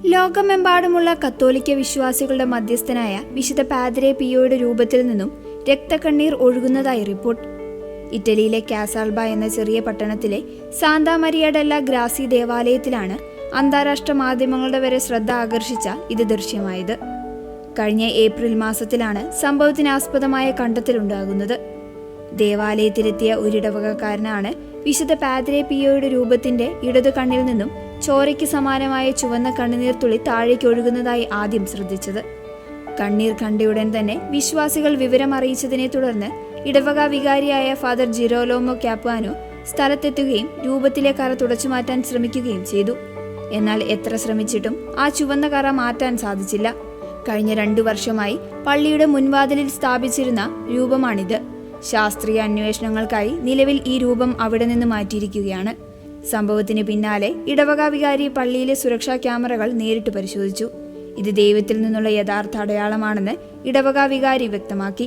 ലോകമെമ്പാടുമുള്ള കത്തോലിക്ക വിശ്വാസികളുടെ മധ്യസ്ഥനായ വിശുദ്ധ പാദ്രെ പിയോയുടെ രൂപത്തിൽ നിന്നും രക്തക്കണ്ണീർ ഒഴുകുന്നതായി റിപ്പോർട്ട്. ഇറ്റലിയിലെ കാസാൽബ എന്ന ചെറിയ പട്ടണത്തിലെ സാന്താ മരിയ ഡെല്ല ഗ്രാസി ദേവാലയത്തിലാണ് അന്താരാഷ്ട്ര മാധ്യമങ്ങളുടെ വരെ ശ്രദ്ധ ആകർഷിച്ച ഇത് ദൃശ്യമായത്. കഴിഞ്ഞ ഏപ്രിൽ മാസത്തിലാണ് സംഭവത്തിനാസ്പദമായ കണ്ടെത്തലുണ്ടാകുന്നത്. ദേവാലയത്തിലെത്തിയ ഒരിടവകക്കാരനാണ് വിശുദ്ധ പാദ്രെ പിയോയുടെ രൂപത്തിന്റെ ഇടതു കണ്ണിൽ നിന്നും ചോരയ്ക്ക് സമാനമായ ചുവന്ന കണ്ണുനീർ തുള്ളി താഴേക്ക് ഒഴുകുന്നതായി ആദ്യം ശ്രദ്ധിച്ചത്. കണ്ണീർ കണ്ടയുടൻ തന്നെ വിശ്വാസികൾ വിവരം അറിയിച്ചതിനെ തുടർന്ന് ഇടവക വികാരിയായ ഫാദർ ജിറോലോമോ ക്യാപ്വാനോ സ്ഥലത്തെത്തുകയും രൂപത്തിലെ കറ തുടച്ചുമാറ്റാൻ ശ്രമിക്കുകയും ചെയ്തു. എന്നാൽ എത്ര ശ്രമിച്ചിട്ടും ആ ചുവന്ന കറ മാറ്റാൻ സാധിച്ചില്ല. കഴിഞ്ഞ 2 വർഷമായി പള്ളിയുടെ മുൻവാതിലിൽ സ്ഥാപിച്ചിരുന്ന രൂപമാണിത്. ശാസ്ത്രീയ അന്വേഷണങ്ങൾക്കായി നിലവിൽ ഈ രൂപം അവിടെ നിന്ന് മാറ്റിയിരിക്കുകയാണ്. സംഭവത്തിന് പിന്നാലെ ഇടവക വികാരി പള്ളിയിലെ സുരക്ഷാ ക്യാമറകൾ നേരിട്ട് പരിശോധിച്ചു. ഇത് ദൈവത്തിൽ നിന്നുള്ള യഥാർത്ഥ അടയാളമാണെന്ന് ഇടവക വികാരി വ്യക്തമാക്കി.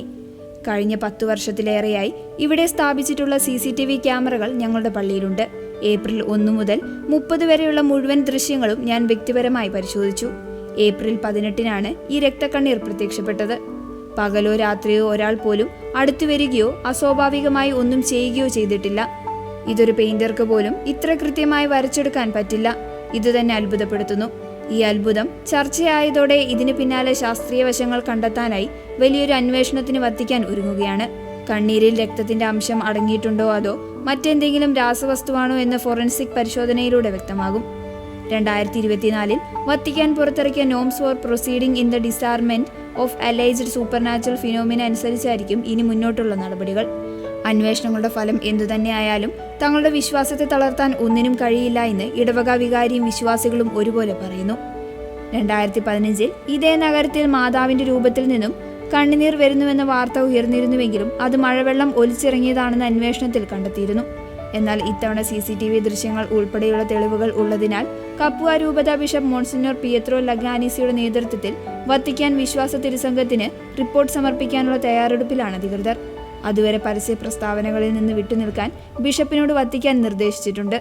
കഴിഞ്ഞ 10 വർഷത്തിലേറെയായി ഇവിടെ സ്ഥാപിച്ചിട്ടുള്ള CCTV ക്യാമറകൾ ഞങ്ങളുടെ പള്ളിയിലുണ്ട്. ഏപ്രിൽ 1 മുതൽ 30 വരെയുള്ള മുഴുവൻ ദൃശ്യങ്ങളും ഞാൻ വ്യക്തിപരമായി പരിശോധിച്ചു. ഏപ്രിൽ 18-നാണ് ഈ രക്തക്കണ്ണീർ പ്രത്യക്ഷപ്പെട്ടത്. പകലോ രാത്രിയോ ഒരാൾ പോലും അടുത്തു വരികയോ അസ്വാഭാവികമായി ഒന്നും ചെയ്യുകയോ ചെയ്തിട്ടില്ല. ഇതൊരു പെയിന്റർക്ക് പോലും ഇത്ര കൃത്യമായി വരച്ചെടുക്കാൻ പറ്റില്ല. ഇതുതന്നെ അത്ഭുതപ്പെടുത്തുന്നു. ഈ അത്ഭുതം ചർച്ചയായതോടെ ഇതിന് പിന്നാലെ ശാസ്ത്രീയ വശങ്ങൾ കണ്ടെത്താനായി വലിയൊരു അന്വേഷണത്തിന് വത്തിക്കാൻ ഒരുങ്ങുകയാണ്. കണ്ണീരിൽ രക്തത്തിന്റെ അംശം അടങ്ങിയിട്ടുണ്ടോ അതോ മറ്റെന്തെങ്കിലും രാസവസ്തുവാണോ എന്ന് ഫോറൻസിക് പരിശോധനയിലൂടെ വ്യക്തമാകും. 2024-ൽ വത്തിക്കാൻ പുറത്തിറക്കിയ norms for proceeding in the discernment of alleged supernatural phenomena അനുസരിച്ചായിരിക്കും ഇനി മുന്നോട്ടുള്ള നടപടികൾ. അന്വേഷണങ്ങളുടെ ഫലം എന്തുതന്നെയായാലും തങ്ങളുടെ വിശ്വാസത്തെ തളർത്താൻ ഒന്നിനും കഴിയില്ല എന്ന് ഇടവക വികാരിയും വിശ്വാസികളും ഒരുപോലെ പറയുന്നു. 2015-ൽ ഇതേ നഗരത്തിൽ മാതാവിന്റെ രൂപത്തിൽ നിന്നും കണ്ണുനീർ വരുന്നുവെന്ന വാർത്ത ഉയർന്നിരുന്നുവെങ്കിലും അത് മഴവെള്ളം ഒലിച്ചിറങ്ങിയതാണെന്ന് അന്വേഷണത്തിൽ കണ്ടെത്തിയിരുന്നു. എന്നാൽ ഇത്തവണ CCTV ദൃശ്യങ്ങൾ ഉൾപ്പെടെയുള്ള തെളിവുകൾ ഉള്ളതിനാൽ കപ്പുവ രൂപത ബിഷപ്പ് മോൺസിഞ്ഞോർ പിയത്രോ ലഗ്നാനിസിയുടെ നേതൃത്വത്തിൽ വത്തിക്കാൻ വിശ്വാസ തിരുസംഘത്തിന് റിപ്പോർട്ട് സമർപ്പിക്കാനുള്ള തയ്യാറെടുപ്പിലാണ് അധികൃതർ. അതുവരെ പരസ്യ പ്രസ്താവനകളിൽ നിന്ന് വിട്ടുനിൽക്കാൻ ബിഷപ്പിനോട് വത്തിക്കാൻ നിർദ്ദേശിച്ചിട്ടുണ്ട്.